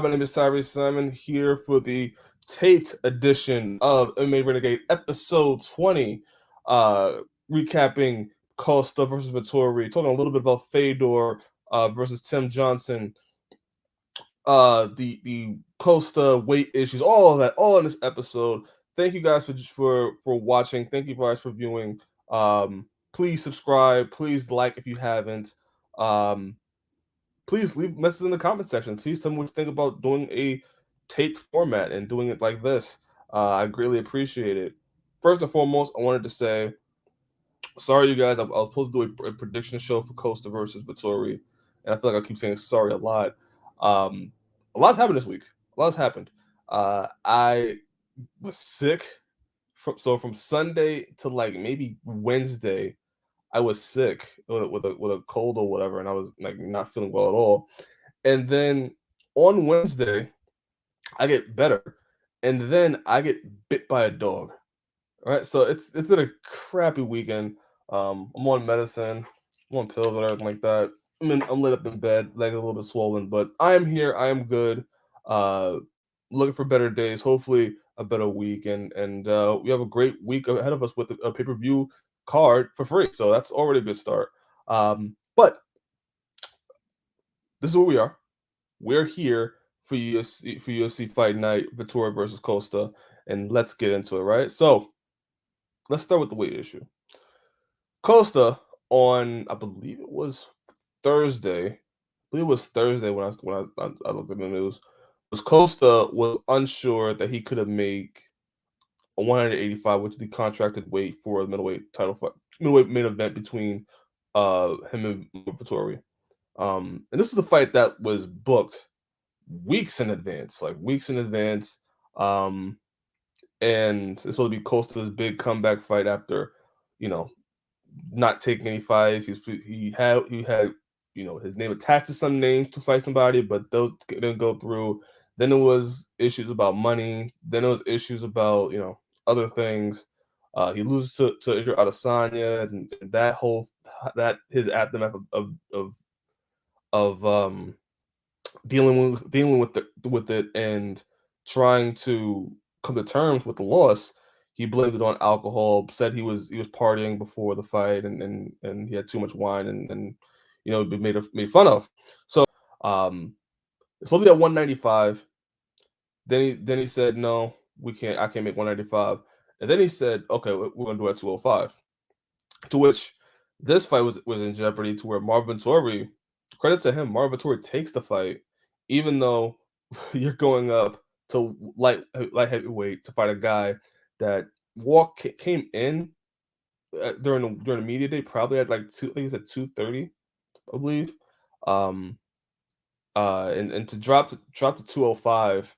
My name is Tyriece Simon here for the taped edition of MMA Renegade episode 20, recapping Costa versus Vettori, talking a little bit about Fedor versus Tim Johnson, the Costa weight issues, all of that, all in this episode. Thank you guys for watching. Thank you guys for viewing. Please subscribe. Please like if you haven't. Um, Please leave messages in the comment section. Please tell me what you think about doing a taped format and doing it like this. I greatly appreciate it. First and foremost, I wanted to say sorry, you guys. I was supposed to do a prediction show for Costa versus Vettori, and I feel like I keep saying sorry a lot. A lot's happened this week. A lot's happened. I was sick from Sunday to like maybe Wednesday. I was sick with a cold or whatever, and I was like not feeling well at all. And then on Wednesday, I get better, and then I get bit by a dog. All right, so it's been a crappy weekend. I'm on medicine, I'm on pills and everything like that. I'm laid up in bed, like a little bit swollen, but I am here. I am good. Uh, Looking for better days. Hopefully, a better week, and we have a great week ahead of us with a pay per view card for free. So that's already a good start. But this is where we are. We're here for UFC Fight Night, Vettori versus Costa, and let's get into it. Right. So let's start with the weight issue. Costa on, I believe it was Thursday. I believe it was Thursday when I looked at the news. Was Costa was unsure that he could have made a 185, which is the contracted weight for a middleweight title fight, middleweight main event between him and Vettori. And this is a fight that was booked weeks in advance, like weeks in advance. Um, and it's supposed to be Costa's big comeback fight after, you know, not taking any fights. He had his name attached to some names to fight somebody, but those didn't go through. Then it was issues about money. Then it was issues about other things. He loses to Israel Adesanya, and that his aftermath of dealing with it and trying to come to terms with the loss. He blamed it on alcohol, said he was partying before the fight, and he had too much wine, and be made fun of. So it's supposed to be at 195. Then he said no, we can't. I can't make 195. And then he said, okay, we're gonna do it at 205. To which this fight was in jeopardy, to where Marvin Vettori, credit to him, Marvin Vettori takes the fight, even though you're going up to light heavyweight to fight a guy that came in during the media day, probably at like two, I think he said 230, I believe. Um, and to drop to 205,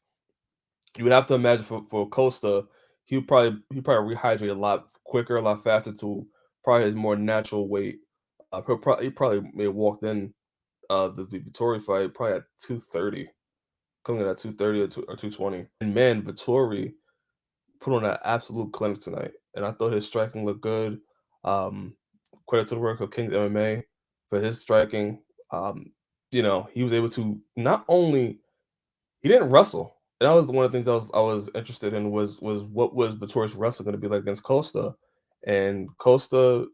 you would have to imagine for Costa, he probably rehydrate a lot quicker, a lot faster to probably his more natural weight. He probably may have walked in the Vettori fight probably at 230, coming in at 230 or 220. And man, Vettori put on an absolute clinic tonight, and I thought his striking looked good. Um, Credit to the work of King's MMA for his striking. Um, he was able to not only he didn't wrestle. And that was one of the things I was interested in was what was Vittori's wrestling going to be like against Costa, and Costa,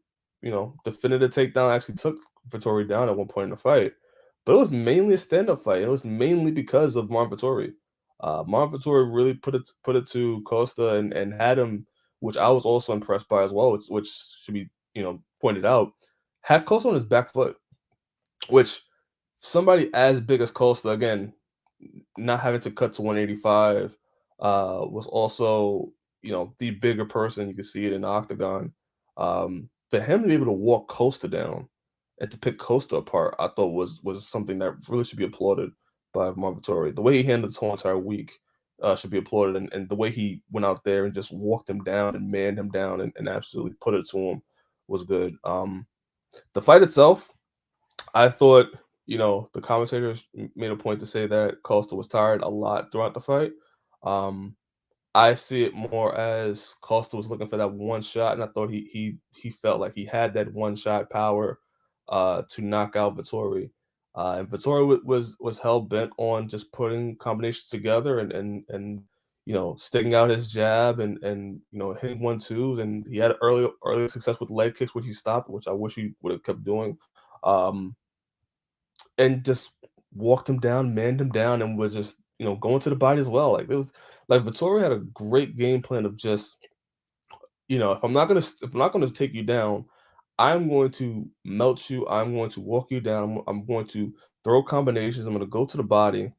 defended a takedown, actually took Vettori down at one point in the fight, but it was mainly a stand up fight. It was mainly because of Marvin Vettori. Marvin Vettori really put it to Costa and had him, which I was also impressed by as well, which should be pointed out, had Costa on his back foot, which somebody as big as Costa, again, not having to cut to 185, was also, the bigger person. You can see it in the octagon. For him to be able to walk Costa down and to pick Costa apart, I thought was something that really should be applauded by Marvin Vettori. The way he handled this whole entire week should be applauded, and the way he went out there and just walked him down and manned him down and absolutely put it to him was good. The fight itself, I thought, the commentators made a point to say that Costa was tired a lot throughout the fight. Um, I see it more as Costa was looking for that one shot, and I thought he felt like he had that one shot power to knock out Vettori. And Vettori was hell bent on just putting combinations together and sticking out his jab and hitting 1-2s, and he had early success with leg kicks, which he stopped, which I wish he would have kept doing. Um, and just walked him down, manned him down, and was just going to the body as well. Like it was like Vittori had a great game plan of just if I'm not gonna take you down, I'm going to melt you. I'm going to walk you down. I'm going to throw combinations. I'm going to go to the body,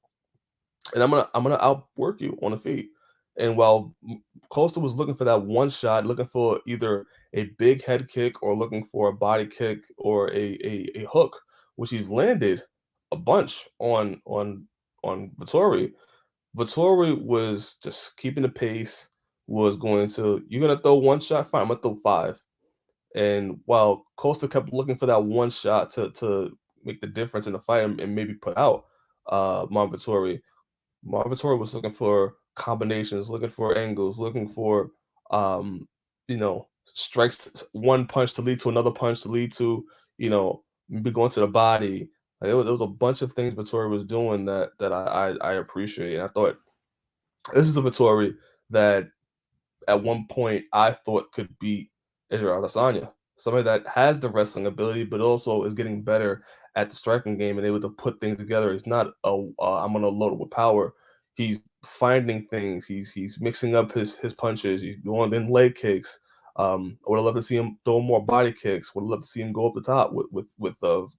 and I'm gonna outwork you on the feet. And while Costa was looking for that one shot, looking for either a big head kick or looking for a body kick or a hook, which he's landed a bunch on Vittori. Vittori was just keeping the pace. Was going to you're gonna throw one shot, fine. I'm gonna throw five. And while Costa kept looking for that one shot to make the difference in the fight and maybe put out Marvin Vettori, Marvin Vettori was looking for combinations, looking for angles, looking for strikes, one punch to lead to another punch to lead to maybe going to the body. Like, there was a bunch of things Vettori was doing that I appreciate. And I thought this is a Vettori that at one point I thought could beat Israel Adesanya. Somebody that has the wrestling ability, but also is getting better at the striking game and able to put things together. He's not I'm gonna load it with power. He's finding things. He's mixing up his punches. He's going in leg kicks. I would have loved to see him throw more body kicks. Would have loved to see him go up the top with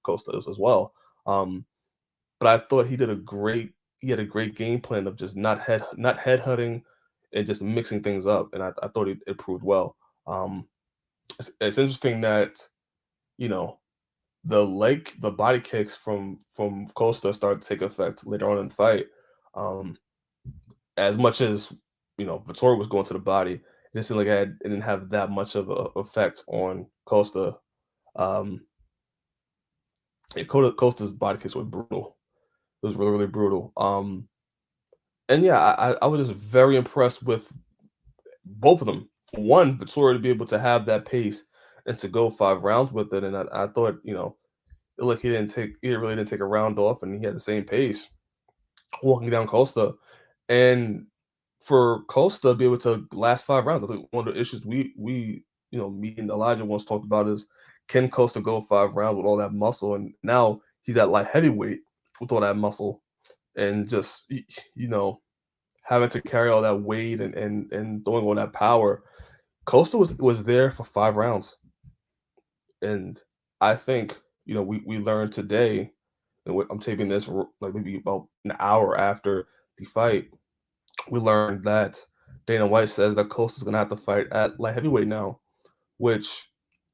Costa as well. But I thought he had a great game plan of just not headhutting and just mixing things up, and I thought it proved well. Um, it's interesting that you know the body kicks from Costa started to take effect later on in the fight. Um, as much as Vettori was going to the body, it didn't seem like it didn't have that much of a effect on Costa. Um, Costa's body kicks were brutal. It was really brutal. And yeah, I was just very impressed with both of them. For one, Vettori to be able to have that pace and to go 5 rounds with it, and I thought, look, he really didn't take a round off, and he had the same pace walking down Costa. And for Costa to be able to last 5 rounds, I think one of the issues me and Elijah once talked about is can Costa go 5 rounds with all that muscle, and now he's at light heavyweight with all that muscle, and just having to carry all that weight and throwing all that power. Costa was there for 5 rounds, and I think we learned today. And I'm taping this like maybe about an hour after the fight. We learned that Dana White says that Costa's gonna have to fight at light heavyweight now, which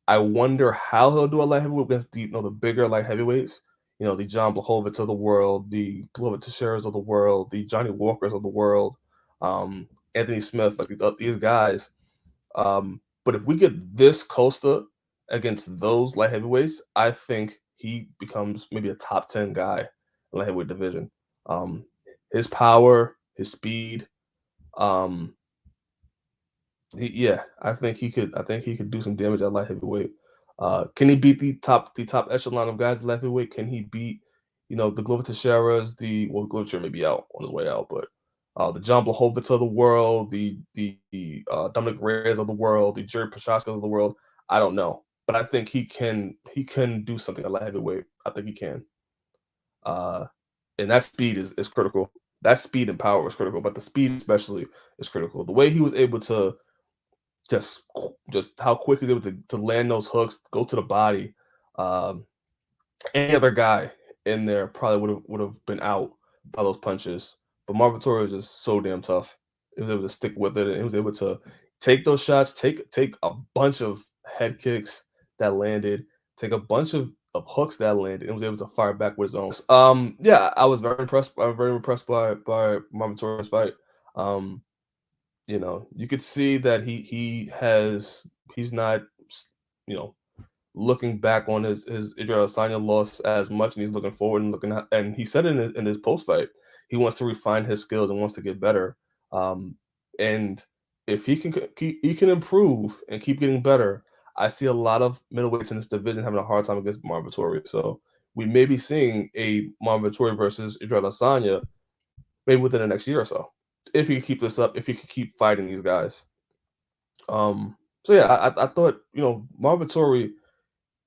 I wonder how he'll do a light heavyweight against the bigger light heavyweights. The John Blachowicz of the world, the Glover Teixeiras of the world, the Johnny Walkers of the world, Anthony Smith, like these guys. But if we get this Costa against those light heavyweights, I think he becomes maybe a top 10 guy in the light heavyweight division. Um, his power, his speed, um, yeah, I think he could do some damage at light heavyweight. Can he beat the top echelon of guys at light heavyweight? Can he beat the Glover Teixeiras, Glover Teixeira may be out on his way out, but the John Blachowicz of the world, the Dominic Reyes of the world, the Jerry Prochazkas of the world? I don't know, but I think he can do something at light heavyweight. I think he can. Uh, and that speed is critical. That speed and power is critical, but the speed especially is critical. The way he was able to just just how quick he's able to land those hooks, go to the body. Um, any other guy in there probably would have been out by those punches. But Marvin Vettori was just so damn tough. He was able to stick with it, and he was able to take those shots, take a bunch of head kicks that landed, take a bunch of hooks that landed, and was able to fire back with his own. Yeah, I was very impressed. I'm very impressed by Marvin Vettori's fight. Um, you could see that he's not, you know, looking back on his Israel Adesanya loss as much, and he's looking forward and looking at, and he said in his post fight, he wants to refine his skills and wants to get better. And if he can improve and keep getting better, I see a lot of middleweights in this division having a hard time against Marvin Vettori. So we may be seeing a Marvin Vettori versus Israel Adesanya maybe within the next year or so. If he could keep this up, if he could keep fighting these guys. So yeah, I thought, Marvin Vettori,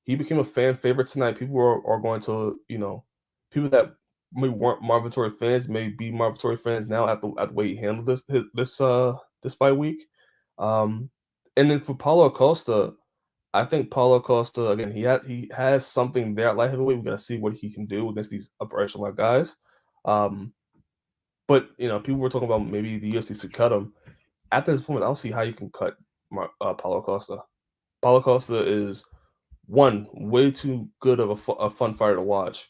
he became a fan favorite tonight. People are going to, people that maybe weren't Marvin Vettori fans may be Marvin Vettori fans now at the way he handled this fight week. Um, and then for Paulo Costa, I think Paulo Costa again. He has something there at light heavyweight. We're gonna see what he can do against these upper echelon guys. Um, but people were talking about maybe the UFC should cut him. At this point, I don't see how you can cut Paulo Costa. Paulo Costa is one, way too good of a fun fighter to watch.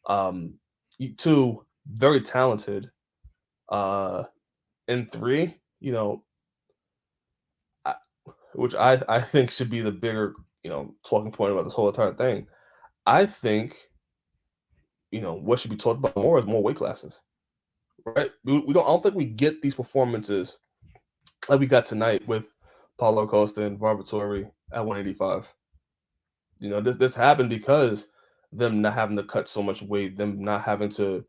Um, two, very talented. Uh, and three, I, which I think should be the bigger talking point about this whole entire thing. I think what should be talked about more is more weight classes, right? We don't. I don't think we get these performances like we got tonight with Paulo Costa and Vettori at 185. This happened because them not having to cut so much weight, them not having to,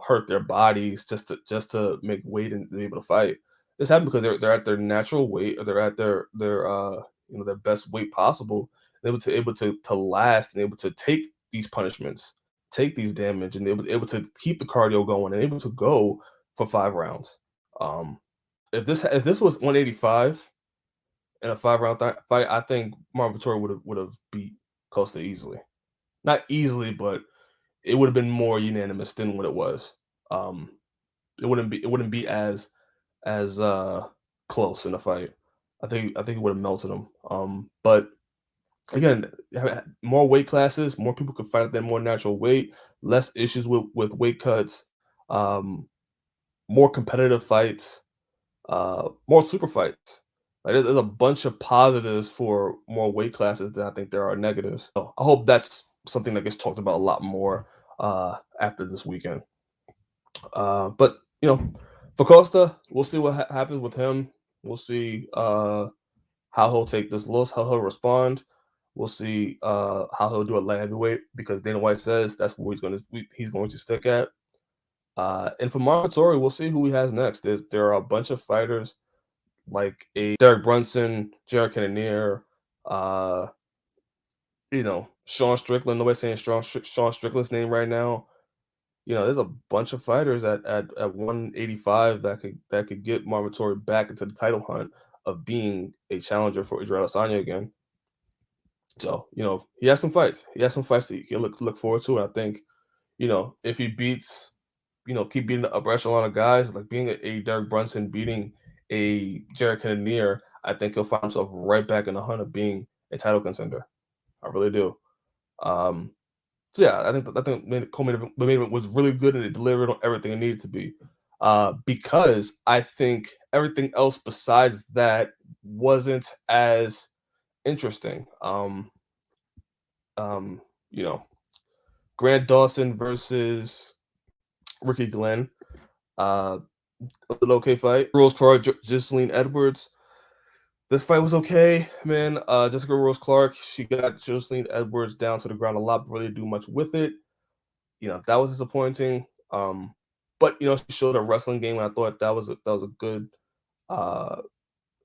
hurt their bodies just to make weight and be able to fight. This happened because they're at their natural weight, or they're at their best weight possible, and able to last and able to take these punishments, take these damage, and able to keep the cardio going and able to go for 5 rounds. Um, if this was 185 in a 5 round fight, I think Marvin Vettori would have beat Costa easily. Not easily, but it would have been more unanimous than what it was. Um, it wouldn't be as close in the fight. I think it would have melted him. But again, more weight classes, more people could fight at their more natural weight, less issues with weight cuts, um, more competitive fights, more super fights. Like there's a bunch of positives for more weight classes than I think there are negatives. So I hope that's something that gets talked about a lot more after this weekend. But for Costa, we'll see what happens with him. We'll see how he'll take this loss, how he'll respond. We'll see how he'll do at light heavyweight because Dana White says that's where he's going to stick at. And for Marvin Vettori, we'll see who he has next. There are a bunch of fighters like a Derek Brunson, Jared Cannonier, uh, Sean Strickland. Nobody's saying Sean Strickland's name right now. There's a bunch of fighters at 185 that could get Marvin Vettori back into the title hunt of being a challenger for Israel Adesanya again. So, he has some fights. He has some fights that he can look forward to. And I think, if he beats, keep beating the upper echelon of guys, like being a Derek Brunson, beating a Jared Cannonier, I think he'll find himself right back in the hunt of being a title contender. I really do. So yeah, I think the co-main event was really good and it delivered on everything it needed to be. Because I think everything else besides that wasn't as interesting. Um, you know, Grant Dawson versus Ricky Glenn. Uh, a little okay fight. Rose Clark, Jocelyn Edwards. This fight was okay, man. Jessica Rose Clark, she got Jocelyn Edwards down to the ground a lot, but really do much with it. That was disappointing. But she showed a wrestling game, and I thought that was a good uh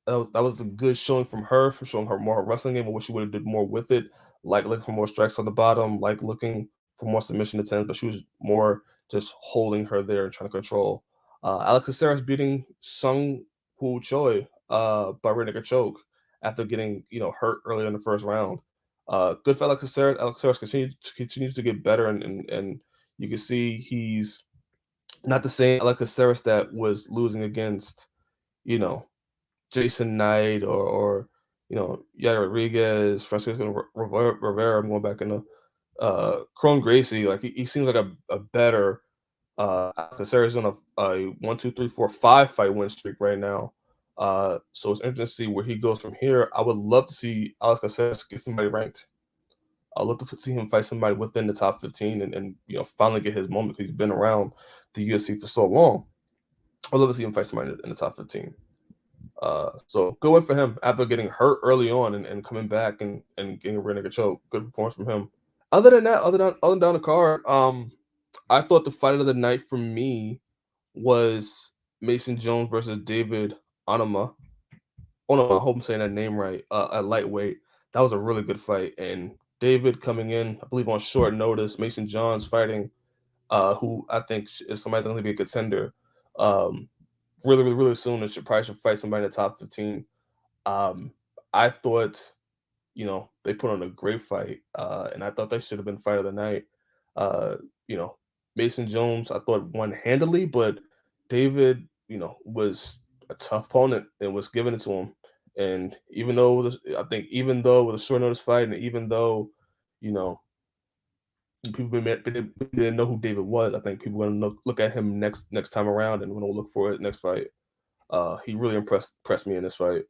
that was a good showing from her for showing her more wrestling game. I wish she would have did more with it, like looking for more strikes on the bottom, like looking for more submission attempts, but she was more just holding her there and trying to control. Alex Caceres beating Sung Woo Choi by Renegade choke after getting hurt earlier in the first round. Good for Alex Caceres. Alex Caceres continues to get better, and you can see he's not the same Alex Caceres that was losing against you know Jason Knight or Yair Rodriguez, Francisco Rivera. I'm going back into Cron Gracie. Like he seems like a better Caceres on a 1, 2, 3, 4, 5 fight win streak right now. So it's interesting to see where he goes from here. I would love to see Alex Caceres get somebody ranked. I'd love to see him fight somebody within the top 15 and finally get his moment because he's been around the UFC for so long. I'd love to see him fight somebody in the top 15. So good win for him after getting hurt early on and coming back and getting a Renegade choke. Good performance from him. Other than that, other than down the card, I thought the fight of the night for me was Mason Jones versus David Onama. Oh no, I hope I'm saying that name right. At lightweight, that was a really good fight. And David coming in, I believe on short notice. Mason Jones fighting, who I think is somebody that's going to be a contender, um, really soon, and should fight somebody in the top 15. Um, I thought, they put on a great fight, and I thought that should have been fight of the night. Uh, you know, Mason Jones, I thought won handily, but David, was a tough opponent and was giving it to him. And I think even though it was a short notice fight, and even though, you know, didn't know who David was, I think people gonna look at him next time around and gonna look for his next fight. He really impressed me in this fight.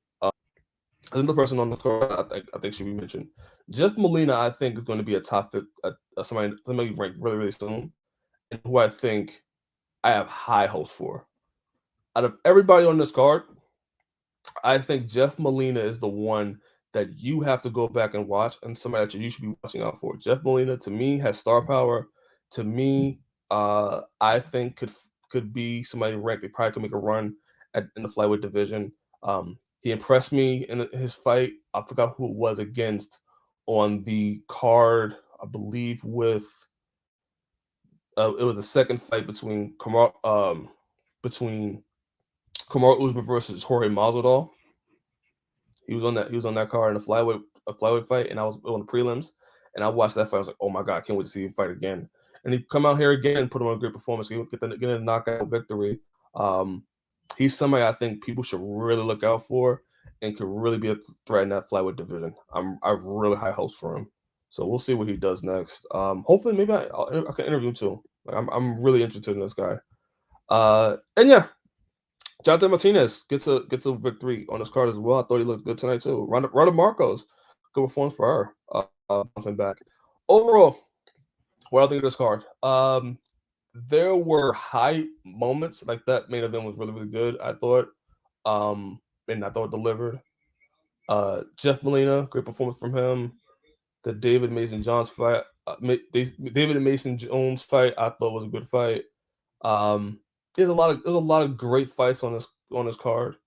Another person on the card I think should be mentioned. Jeff Molina, I think, is going to be a somebody ranked really soon, and who I think I have high hopes for. Out of everybody on this card, I think Jeff Molina is the one that you have to go back and watch, and somebody that you should be watching out for. Jeff Molina, to me, has star power. To me, I think could be somebody ranked. They probably could make a run in the flyweight division. He impressed me in his fight. I forgot who it was against on the card. I believe with it was the second fight between Kamar Usman versus Jorge Masvidal. He was on that card in a flyweight fight, and I was on the prelims, and I watched that fight. I was like, oh my god, I can't wait to see him fight again. And he come out here again and put on a great performance. He get a knockout victory. Um, he's somebody I think people should really look out for, and could really be a threat in that flyweight division. I've really high hopes for him. So we'll see what he does next. Hopefully, maybe I can interview him too. Like, I'm really interested in this guy. And yeah, Jonathan Martinez gets a victory on this card as well. I thought he looked good tonight too. Ronda Marcos, good performance for her. Bouncing back. Overall, what I think of this card. There were high moments, like that main event was really good. I thought, and I thought it delivered. Jeff Molina, great performance from him. The David Mason Jones fight, David and Mason Jones fight, I thought was a good fight. Um, there's a lot of great fights on this card.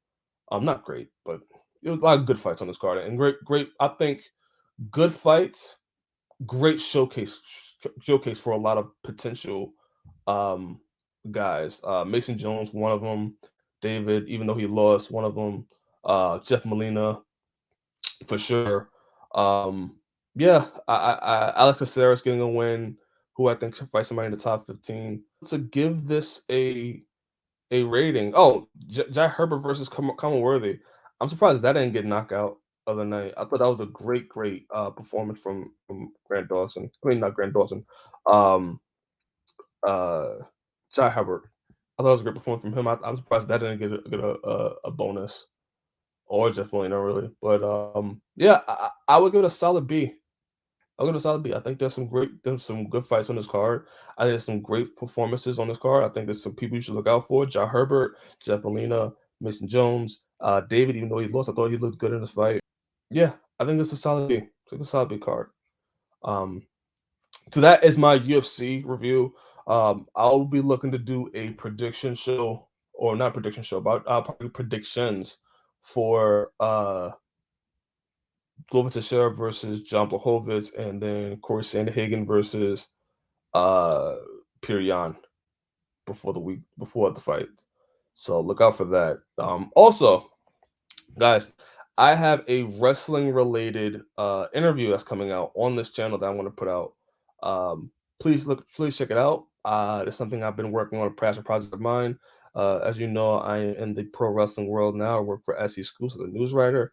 Not great, but there was a lot of good fights on this card, and great. I think good fights, great showcase for a lot of potential um, guys. Mason Jones, one of them. David, even though he lost, one of them. Jeff Molina, for sure. Um, yeah, Alex Caceres getting a win, who I think should fight somebody in the top 15. To give this a rating. Oh, Jai Herbert versus Common Worthy. I'm surprised that didn't get knockout of the night. I thought that was a great performance from Grant Dawson. I mean, not Grant Dawson. Um, uh, Jai Herbert. I thought it was a great performance from him. I'm surprised that didn't get a bonus, or Jeff Molina really. But yeah, I would give it a solid B. I'll give it a solid B. I think there's some good fights on this card. I think there's some great performances on this card. I think there's some people you should look out for. Ja Herbert, Jeff Molina, Mason Jones, David, even though he lost, I thought he looked good in this fight. Yeah, I think it's a solid B. It's a solid B card. Um, so that is my UFC review. I'll be looking to do a prediction show, or not prediction show, but probably predictions for Glover Teixeira versus John Blachowicz, and then Corey Sandhagen versus uh Perion before the fight. So look out for that. Also, guys, I have a wrestling related interview that's coming out on this channel that I want to put out. Please check it out. It's something I've been working on, a passion project of mine. As you know, I am in the pro wrestling world now. I work for SE Schools as a news writer.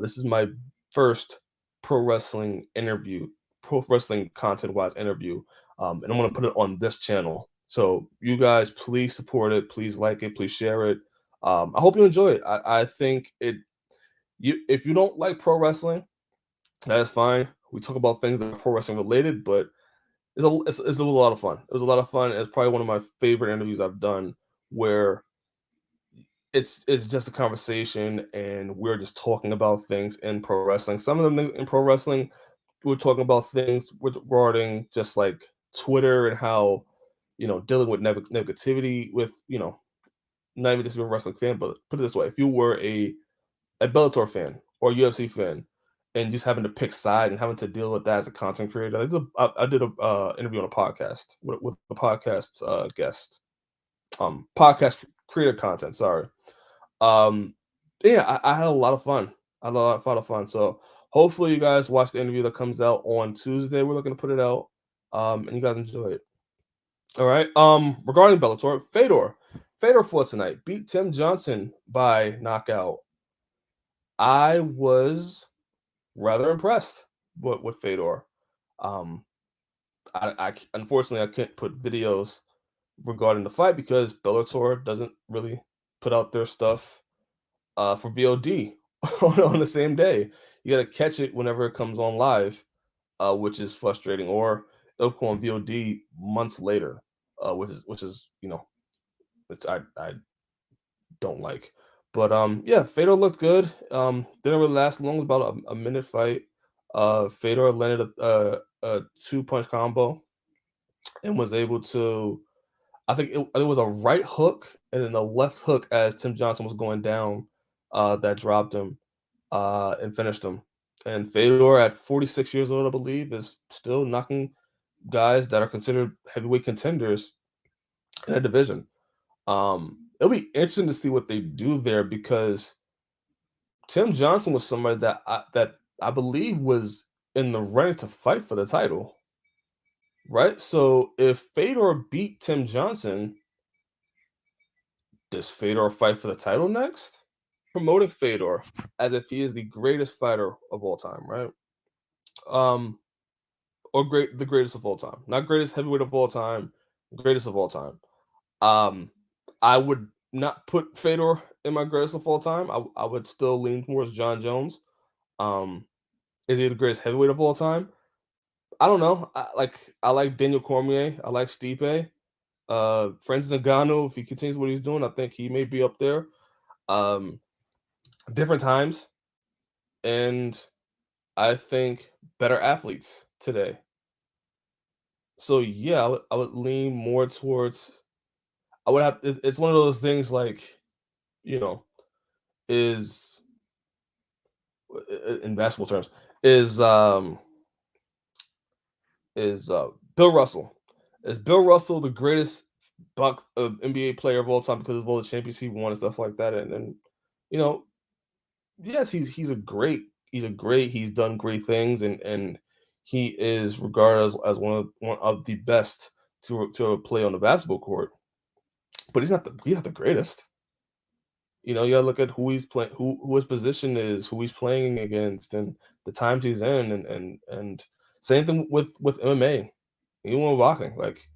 This is my first pro wrestling interview, pro wrestling content wise interview, and I'm going to put it on this channel. So you guys, please support it, please like it, please share it. I hope you enjoy it. I think if you don't like pro wrestling, that is fine. We talk about things that are pro wrestling related, but it's a lot of fun. It was a lot of fun. It's probably one of my favorite interviews I've done, where it's just a conversation and we're just talking about things in pro wrestling. Some of them in pro wrestling we're talking about things regarding just like Twitter and how, dealing with negativity with, not even just a wrestling fan, but put it this way: if you were a Bellator fan or UFC fan, and just having to pick side and having to deal with that as a content creator. I did a interview on a podcast with a podcast guest, podcast creator content. Sorry. Um, yeah, I had a lot of fun. I had a lot of fun. So hopefully you guys watch the interview that comes out on Tuesday. We're looking to put it out, and you guys enjoy it. All right. Regarding Bellator, Fedor fought tonight, beat Tim Johnson by knockout. I was rather impressed with Fedor. Um, I unfortunately I can't put videos regarding the fight because Bellator doesn't really put out their stuff for VOD on the same day. You got to catch it whenever it comes on live, which is frustrating. Or it'll come on VOD months later, which is which I don't like. But yeah, Fedor looked good. Didn't really last long. It was about a minute fight. Fedor landed a 2-punch combo and was able to. I think it was a right hook and then a left hook as Tim Johnson was going down, that dropped him, and finished him. And Fedor, at 46 years old, I believe, is still knocking guys that are considered heavyweight contenders in a division. It'll be interesting to see what they do there because Tim Johnson was somebody that I believe was in the running to fight for the title, right? So if Fedor beat Tim Johnson, does Fedor fight for the title next? Promoting Fedor as if he is the greatest fighter of all time, right? Um, or the greatest of all time, not greatest heavyweight of all time, greatest of all time. Um, I would not put Fedor in my greatest of all time. I would still lean towards John Jones. Um, is he the greatest heavyweight of all time? I don't know. I like Daniel Cormier. I like Stipe. Francis Ngannou, if he continues what he's doing, I think he may be up there. Um, Different times, and I think better athletes today. So yeah, I would lean more towards. I would have. It's one of those things like, you know is in basketball terms is Bill Russell. Is Bill Russell the greatest NBA player of all time because of all the championships he won and stuff like that? And you know, yes, he's done great things, and he is regarded as one of the best to play on the basketball court. But he's not the greatest. You gotta look at who he's playing, who his position is, who he's playing against, and the times he's in, and same thing with MMA, even with boxing. Like,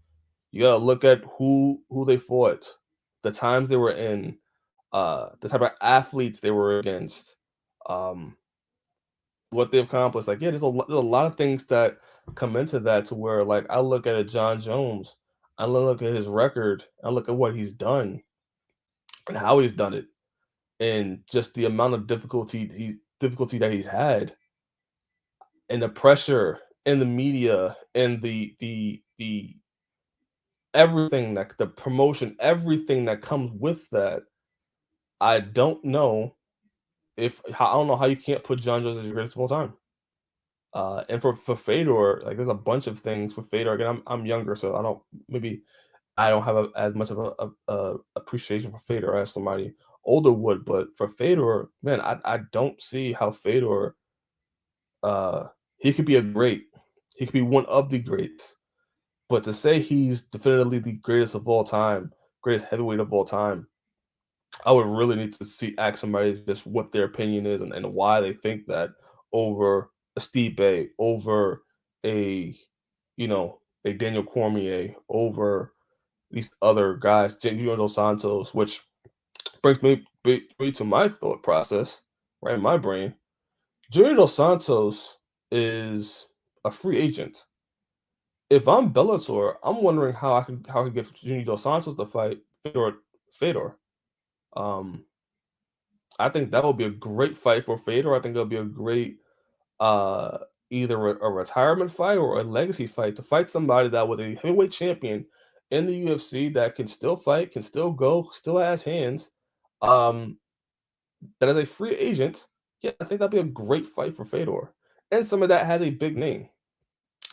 you gotta look at who they fought, the times they were in, the type of athletes they were against, um, what they accomplished. Like, yeah, there's a lot of things that come into that to where, like, I look at a John Jones, I look at his record, I look at what he's done and how he's done it, and just the amount of difficulty that he's had, and the pressure and the media and the everything, that the promotion, everything that comes with that. I don't know I don't know how you can't put John Jones as your greatest of all time. And for Fedor, like, there's a bunch of things for Fedor. Again, I'm younger, so I don't have as much of a appreciation for Fedor as somebody older would. But for Fedor, man, I don't see how Fedor, uh, he could be a great, he could be one of the greats. But to say he's definitively the greatest of all time, greatest heavyweight of all time, I would really need to ask somebody just what their opinion is, and why they think that over a Stipe, over a a Daniel Cormier, over these other guys, Junior Dos Santos, which brings me to my thought process, right in my brain. Junior Dos Santos is a free agent. If I'm Bellator, I'm wondering how I could get Junior Dos Santos to fight Fedor. Um, I think that would be a great fight for Fedor. I think it'll be a great, uh, either a retirement fight or a legacy fight, to fight somebody that was a heavyweight champion in the UFC that can still fight, can still go, still has hands, um, that is a free agent. Yeah, I think that'd be a great fight for Fedor. And somebody that has a big name.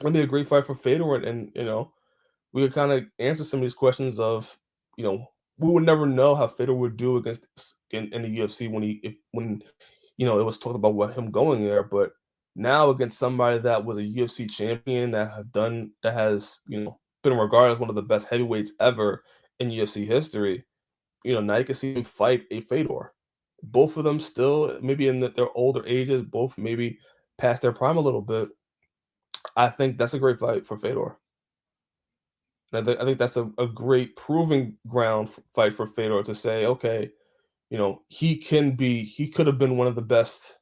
That'd be a great fight for Fedor, and we would kind of answer some of these questions of, we would never know how Fedor would do against in the UFC when it was talked about what him going there, but now against somebody that was a UFC champion that has been regarded as one of the best heavyweights ever in UFC history. Now you can see him fight a Fedor. Both of them still maybe in their older ages, both maybe past their prime a little bit. I think that's a great fight for Fedor. And I think that's a great proving ground fight for Fedor to say, okay, he could have been one of the best,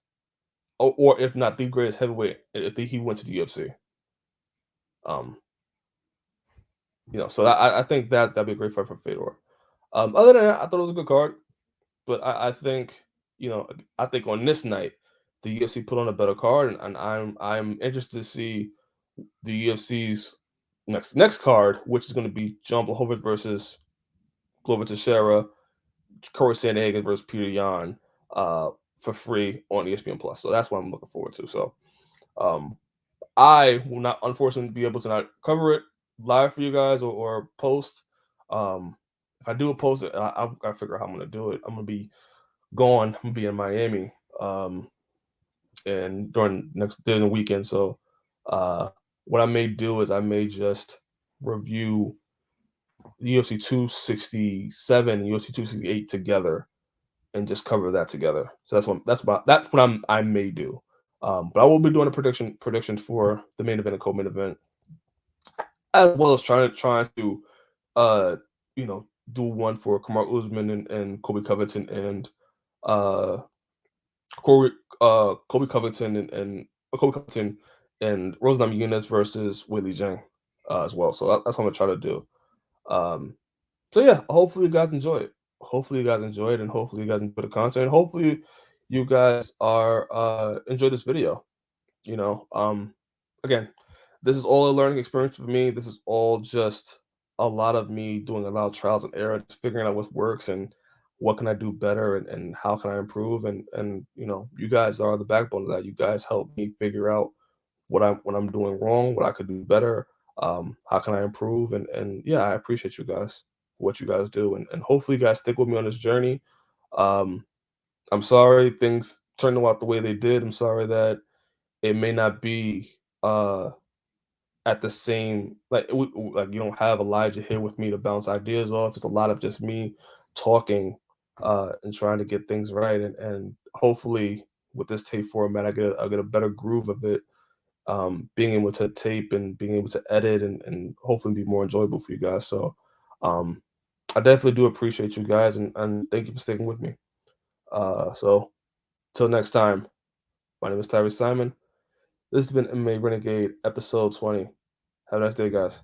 or if not the greatest heavyweight, if he went to the UFC. Um, so I think that'd be a great fight for Fedor. Other than that, I thought it was a good card, but I think I think on this night, the UFC put on a better card, and I'm interested to see the UFC's next card, which is going to be John Blachowicz versus Glover Teixeira, Corey Sandhagen versus Peter Yan, for free on ESPN Plus. So that's what I'm looking forward to. So um, I will not, unfortunately, be able to not cover it live for you guys or post. If I do a post, I've got to figure out how I'm going to do it. I'm going to be gone. I'm going to be in Miami, and during the weekend. So what I may do is I may just review UFC 267 and UFC 268 together and just cover that together. So that's what I may do. But I will be doing a prediction for the main event and co-main event, as well as trying to uh do one for Kamaru Usman and Kobe Covington and uh Corey Kobe Covington and Kobe Covington and Rose Namajunas versus Weili Zhang, as well. So that's what I'm gonna try to do. Um, so yeah, hopefully you guys enjoy it. Hopefully you guys enjoy it, and hopefully you guys enjoy the content. Hopefully you guys are enjoy this video. You know, again, this is all a learning experience for me. This is all just a lot of me doing a lot of trials and errors, figuring out what works and what can I do better, and how can I improve. And you guys are the backbone of that. You guys help me figure out what I'm doing wrong, what I could do better, how can I improve, and yeah, I appreciate you guys, what you guys do, and hopefully you guys stick with me on this journey. Um, I'm sorry things turned out the way they did. I'm sorry that it may not be at the same, like you don't have Elijah here with me to bounce ideas off. It's a lot of just me talking and trying to get things right, and hopefully with this tape format I get a better groove of it, being able to tape and being able to edit and hopefully be more enjoyable for you guys. So um, I definitely do appreciate you guys, and thank you for sticking with me. So till next time, my name is Tyriece Simon. This has been MMA Renegade episode 20. Have a nice day, guys.